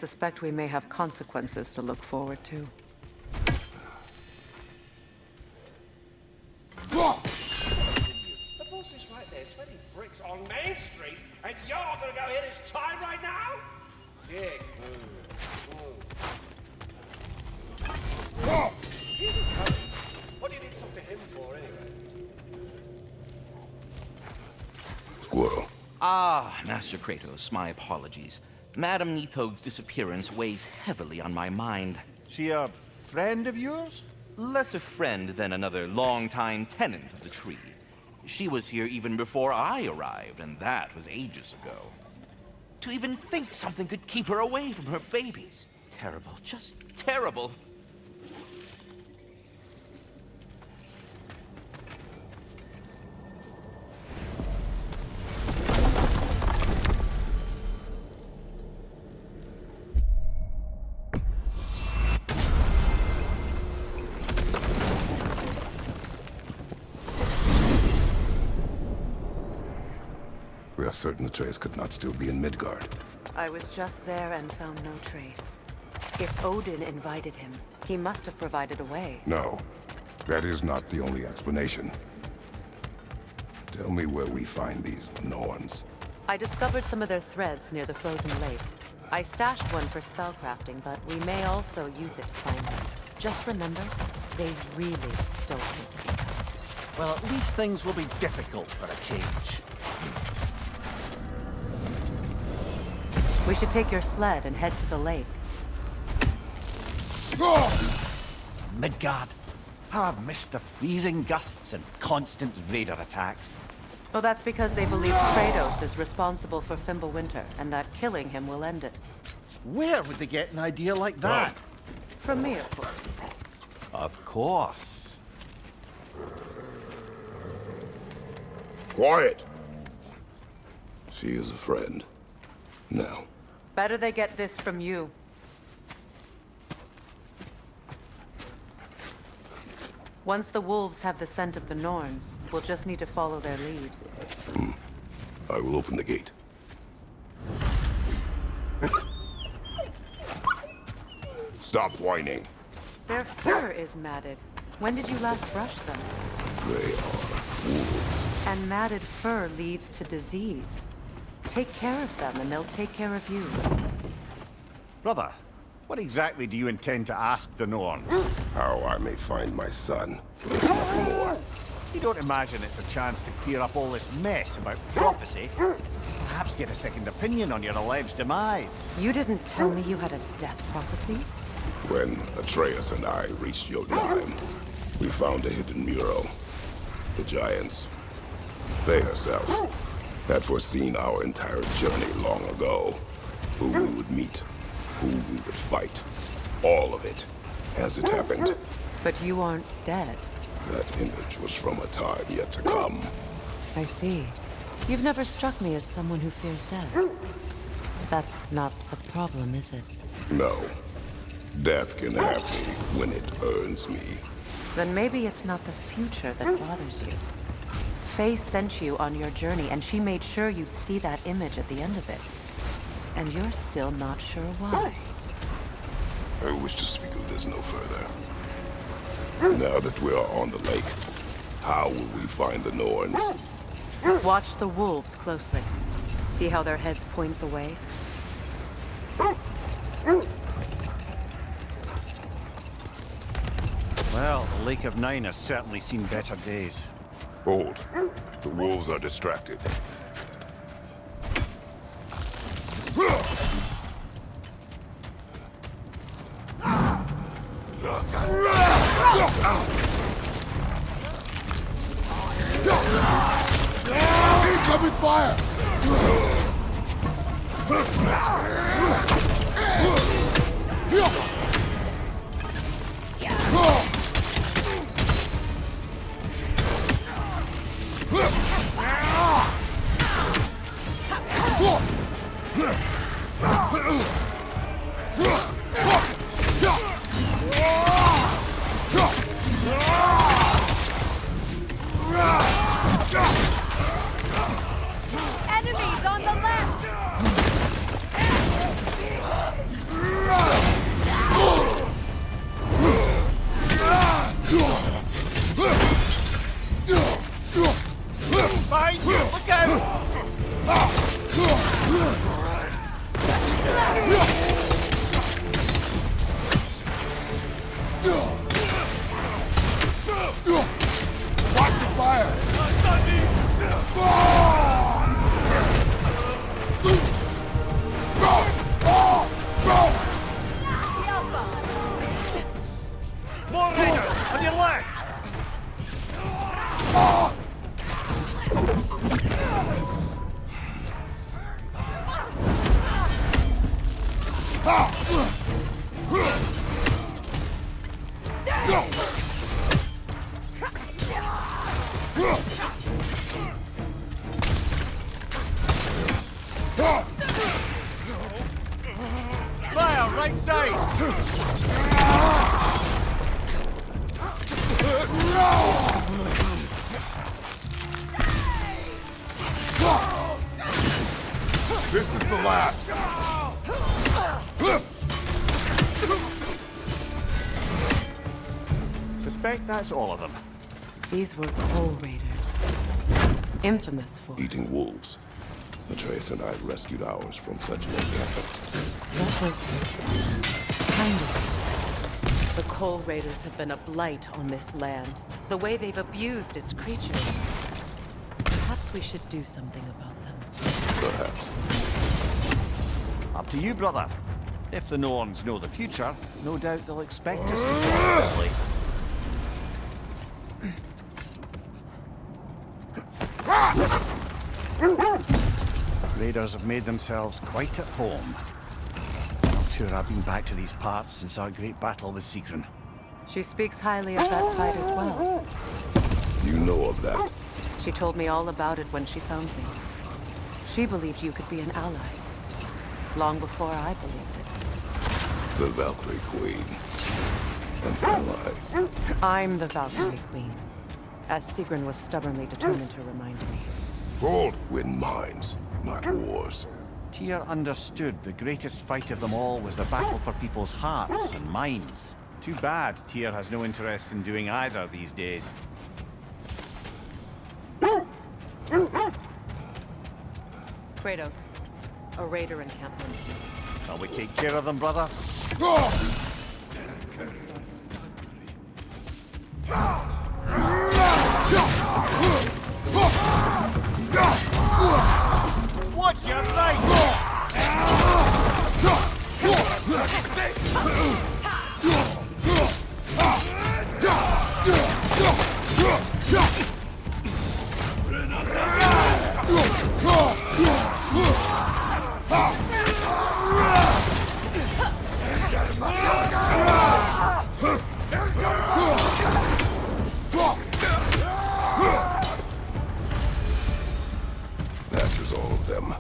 Suspect we may have consequences to look forward to. The boss is right there, sweating bricks on Main Street, and you're gonna go hit his chime right now? Dick move. He's a cunt. What do you need to talk to him for, anyway? Squirrel. Ah, Master Kratos, my apologies. Madame Nithog's disappearance weighs heavily on my mind. She a friend of yours? Less a friend than another longtime tenant of the tree. She was here even before I arrived, and that was ages ago. To even think something could keep her away from her babies. Terrible, just terrible. We are certain the trace could not still be in Midgard. I was just there and found no trace. If Odin invited him, he must have provided a way. No, that is not the only explanation. Tell me where we find these Norns. I discovered some of their threads near the frozen lake. I stashed one for spellcrafting, but we may also use it to find them. Just remember, they really don't need to be cut. Well, at least things will be difficult for a change. We should take your sled and head to the lake. Midgard. How I've missed the freezing gusts and constant raider attacks. Well, that's because they believe Kratos is responsible for Fimbulwinter, and that killing him will end it. Where would they get an idea like that? From me, of course. Of course. Quiet! She is a friend. Now. Better they get this from you. Once the wolves have the scent of the Norns, we'll just need to follow their lead. I will open the gate. Stop whining. Their fur is matted. When did you last brush them? They are wolves. And matted fur leads to disease. Take care of them, and they'll take care of you. Brother, what exactly do you intend to ask the Norns? How I may find my son. Nothing more. You don't imagine it's a chance to clear up all this mess about prophecy? Perhaps get a second opinion on your alleged demise. You didn't tell me you had a death prophecy? When Atreus and I reached Jotunheim, we found a hidden mural. The giants, they herself, had foreseen our entire journey long ago. Who we would meet, who we would fight. All of it, as it happened. But you aren't dead. That image was from a time yet to come. I see. You've never struck me as someone who fears death. That's not the problem, is it? No. Death can have me when it earns me. Then maybe it's not the future that bothers you. Faye sent you on your journey, and she made sure you'd see that image at the end of it. And you're still not sure why. I wish to speak of this no further. Now that we are on the lake, how will we find the Norns? Watch the wolves closely. See how their heads point the way? Well, the Lake of Nine has certainly seen better days. Hold. The wolves are distracted. Incoming fire! Enemies on the left! Fire, right side! This is the last. Suspect that's all of them. These were Coal Raiders. Infamous for... Eating wolves. Atreus and I rescued ours from such an encampment. That was... kind of... The Coal Raiders have been a blight on this land. The way they've abused its creatures. Perhaps we should do something about them. Perhaps. Up to you, brother. If the Norns know the future, no doubt they'll expect us to show quickly. Raiders have made themselves quite at home. Not sure I've been back to these parts since our great battle with Sigrun. She speaks highly of that fight as well. You know of that. She told me all about it when she found me. She believed you could be an ally. Long before I believed it. The Valkyrie Queen. An ally. I'm the Valkyrie Queen. As Sigrun was stubbornly determined to remind me. Gold win mines, not wars. Tyr understood the greatest fight of them all was the battle for people's hearts and minds. Too bad Tyr has no interest in doing either these days. Kratos, a raider encampment. Shall we take care of them, brother? Watch your right! That is all of them.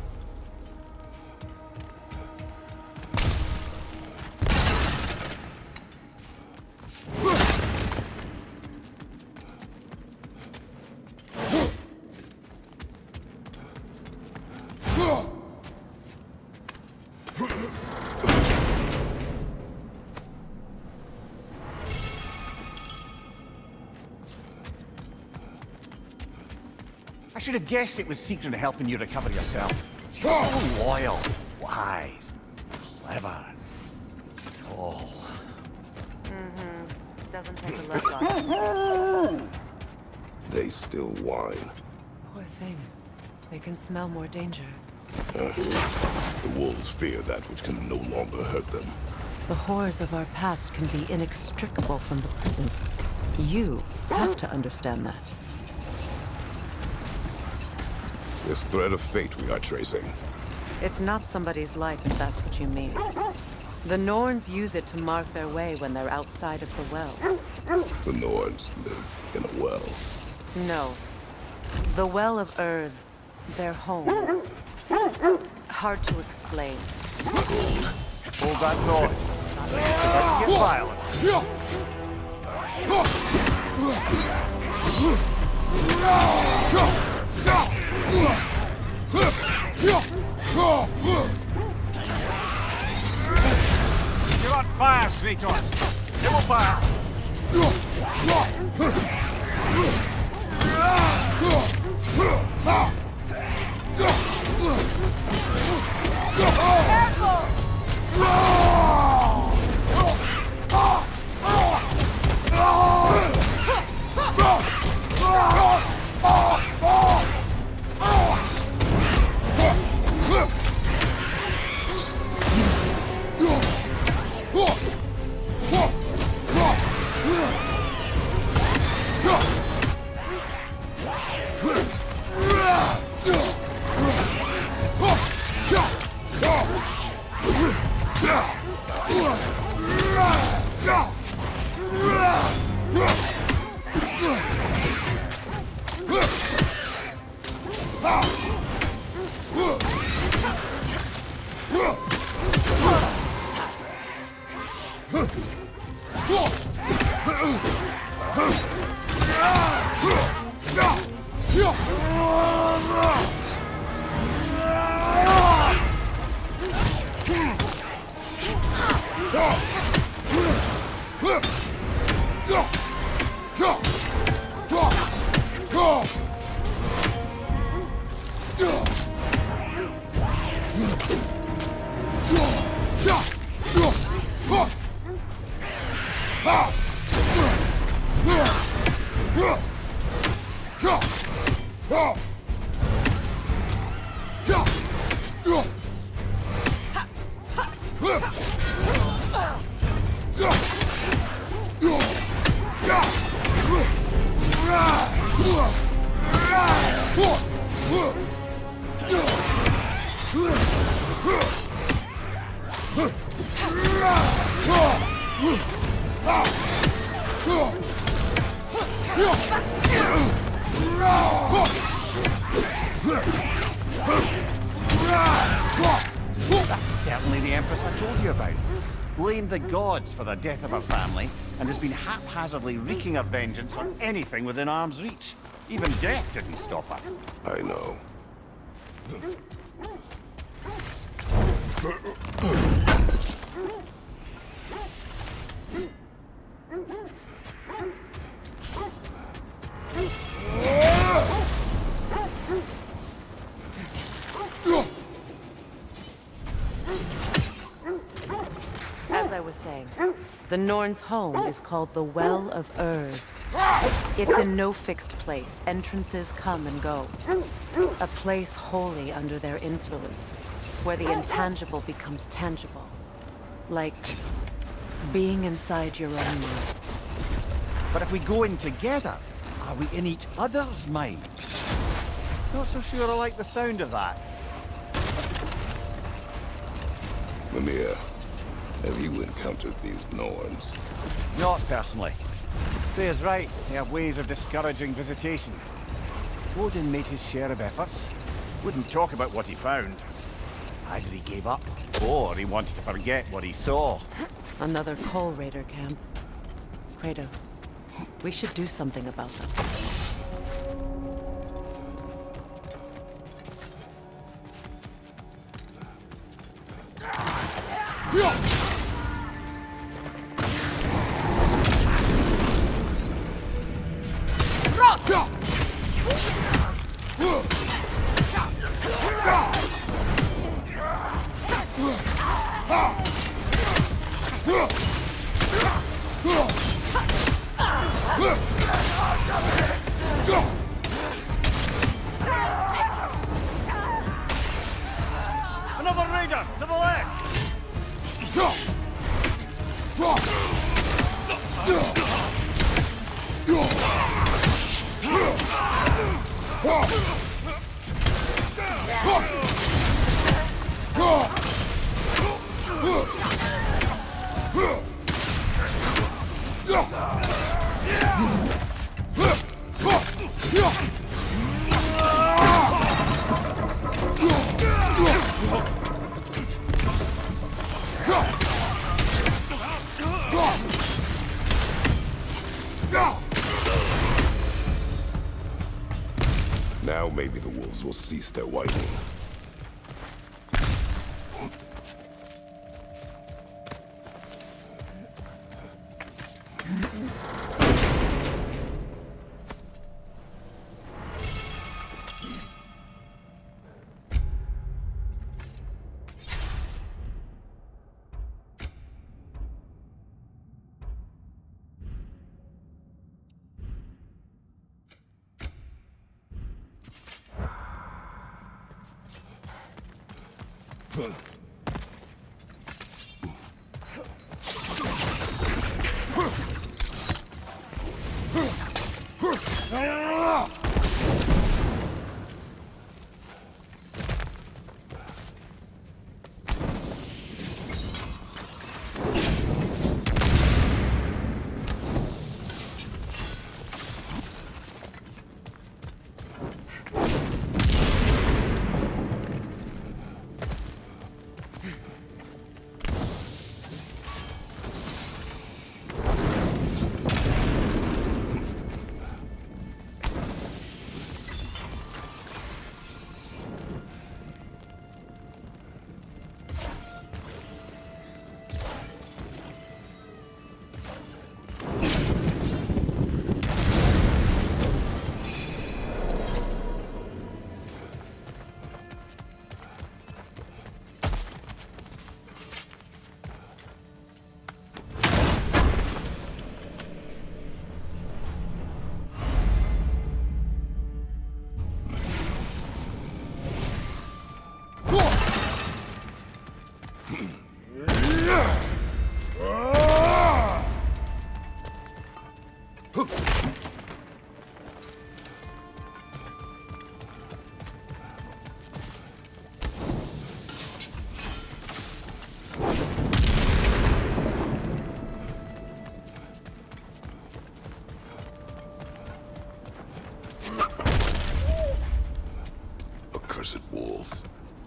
I should have guessed it was Sigrun helping you recover yourself. She's so loyal, wise, clever, tall. Doesn't take a look on. They still whine. Poor things. They can smell more danger. The wolves fear that which can no longer hurt them. The horrors of our past can be inextricable from the present. You have to understand that. This thread of fate we are tracing. It's not somebody's life, if that's what you mean. The Norns use it to mark their way when they're outside of the well. The Norns live in a well. No. The Well of Earth, their homes. Hard to explain. Hold that thought. Let's get violent. You're on fire, Kratos. Double fire. That's certainly the Empress I told you about. Blamed the gods for the death of her family, and has been haphazardly wreaking her vengeance on anything within arm's reach. Even death didn't stop her. I know. As I was saying, the Norn's home is called the Well of Erd. It's in no fixed place. Entrances come and go. A place wholly under their influence, where the intangible becomes tangible. Like being inside your own mind. But if we go in together, are we in each other's mind? Not so sure I like the sound of that. Mimir, have you encountered these Norns? Not personally. Freya's right, they have ways of discouraging visitation. Odin made his share of efforts. Wouldn't talk about what he found. Either he gave up, or he wanted to forget what he saw. Another Coal Raider camp. Kratos, we should do something about them. Another raider, to the left! Now maybe the wolves will cease their whining.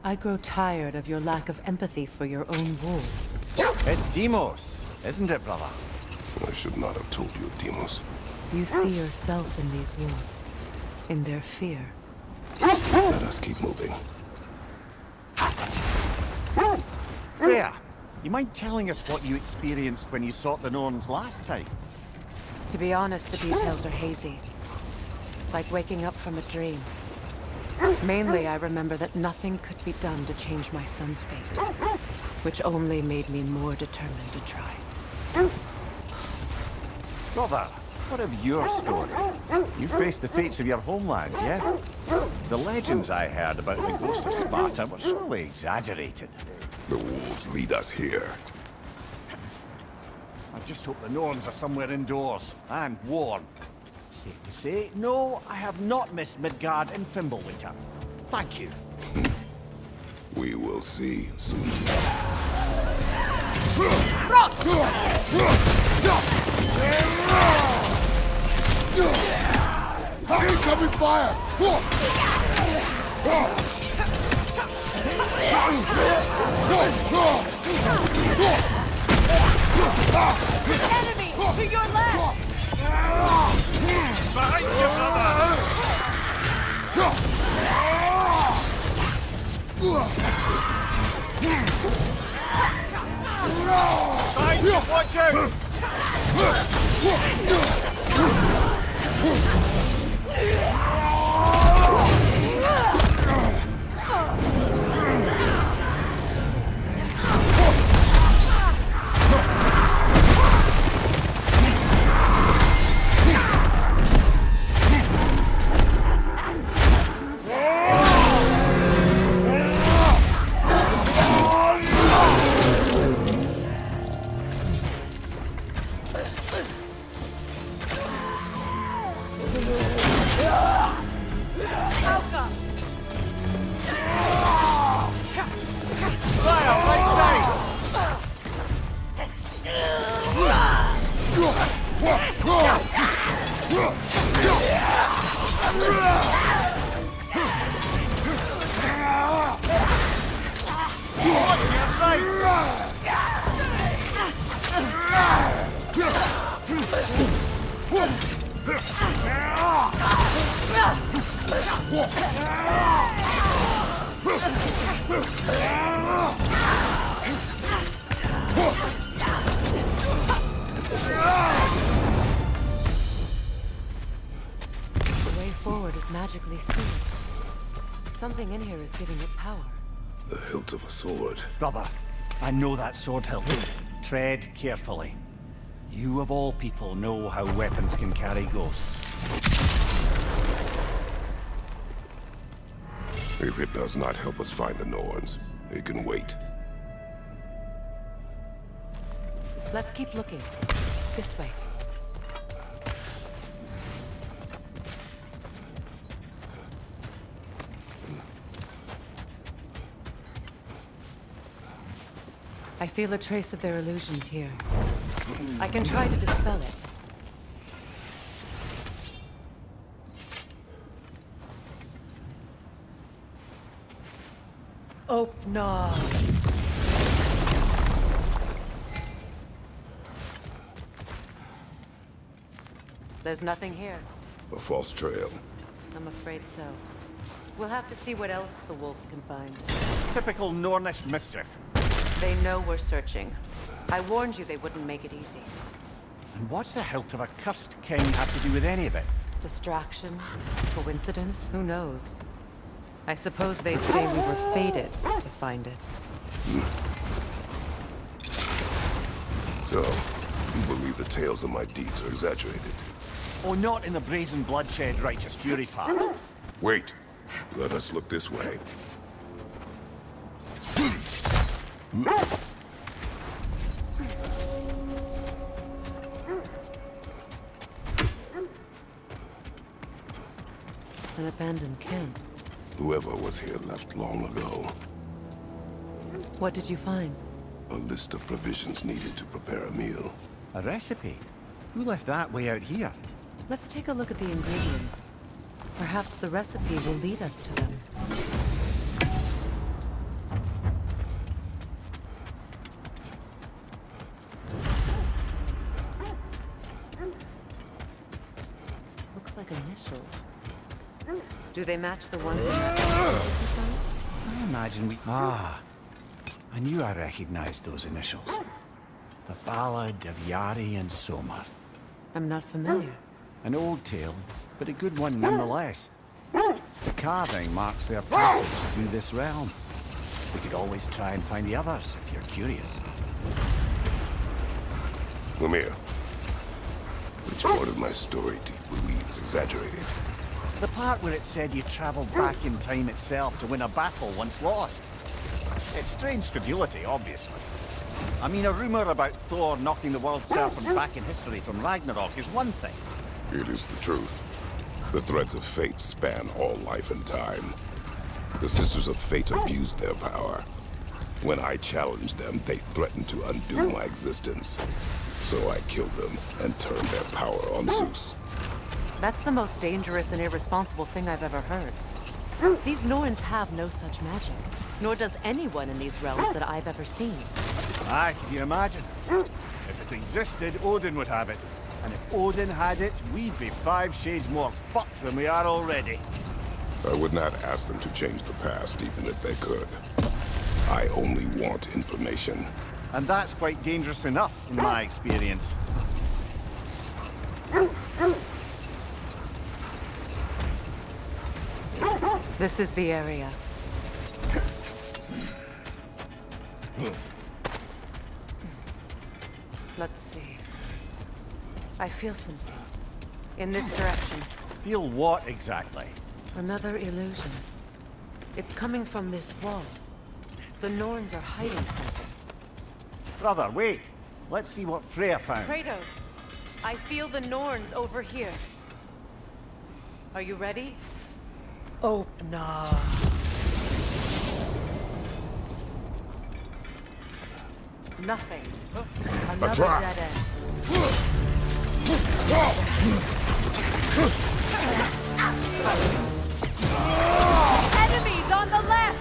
I grow tired of your lack of empathy for your own wolves. It's Demos, isn't it, brother? I should not have told you, Demos. You see yourself in these wolves, in their fear. Let us keep moving. Freya, you mind telling us what you experienced when you sought the Norns last time? To be honest, the details are hazy. Like waking up from a dream. Mainly, I remember that nothing could be done to change my son's fate, which only made me more determined to try. Brother, what of your story? You faced the fates of your homeland, yeah? The legends I heard about the ghost of Sparta were surely exaggerated. The wolves lead us here. I just hope the Norns are somewhere indoors, and warm. Safe to say, no, I have not missed Midgard and Fimbulwinter. Thank you. We will see soon. Incoming fire! Enemy! To your left! Behind you, brother! Behind you, watch out! The way forward is magically sealed. Something in here is giving it power. The hilt of a sword. Brother, I know that sword hilt. Tread carefully. You of all people know how weapons can carry ghosts. If it does not help us find the Norns, it can wait. Let's keep looking. This way. I feel a trace of their illusions here. I can try to dispel it. Oh, no. There's nothing here. A false trail. I'm afraid so. We'll have to see what else the wolves can find. Typical Nornish mischief. They know we're searching. I warned you they wouldn't make it easy. And what's the hilt of a cursed king have to do with any of it? Distraction? Coincidence? Who knows? I suppose they'd say we were fated to find it. So, you believe the tales of my deeds are exaggerated? Oh, not in the brazen bloodshed righteous fury part. Wait. Let us look this way. An abandoned camp. Whoever was here left long ago. What did you find? A list of provisions needed to prepare a meal. A recipe? Who left that way out here? Let's take a look at the ingredients. Perhaps the recipe will lead us to them. like initials. Do they match the ones in that system? I imagine we... Ah, I knew I recognized those initials. The Ballad of Yari and Somar. I'm not familiar. An old tale, but a good one nonetheless. The carving marks their passage through this realm. We could always try and find the others, if you're curious. Lemire, which part of my story do you believe is exaggerated? The part where it said you traveled back in time itself to win a battle once lost. It's strange credulity, obviously. I mean, a rumor about Thor knocking the world serpent back in history from Ragnarok is one thing. It is the truth. The threads of fate span all life and time. The Sisters of Fate abused their power. When I challenged them, they threatened to undo my existence. So I killed them and turned their power on Zeus. That's the most dangerous and irresponsible thing I've ever heard. These Norns have no such magic, nor does anyone in these realms that I've ever seen. Aye, can you imagine? If it existed, Odin would have it. And if Odin had it, we'd be 5 shades more fucked than we are already. I would not ask them to change the past, even if they could. I only want information. And that's quite dangerous enough, in my experience. This is the area. Let's see. I feel something. In this direction. Feel what exactly? Another illusion. It's coming from this wall. The Norns are hiding something. Brother, wait. Let's see what Freya found. Kratos, I feel the Norns over here. Are you ready? Open up. Nothing. Another trap. dead end. Enemies on the left!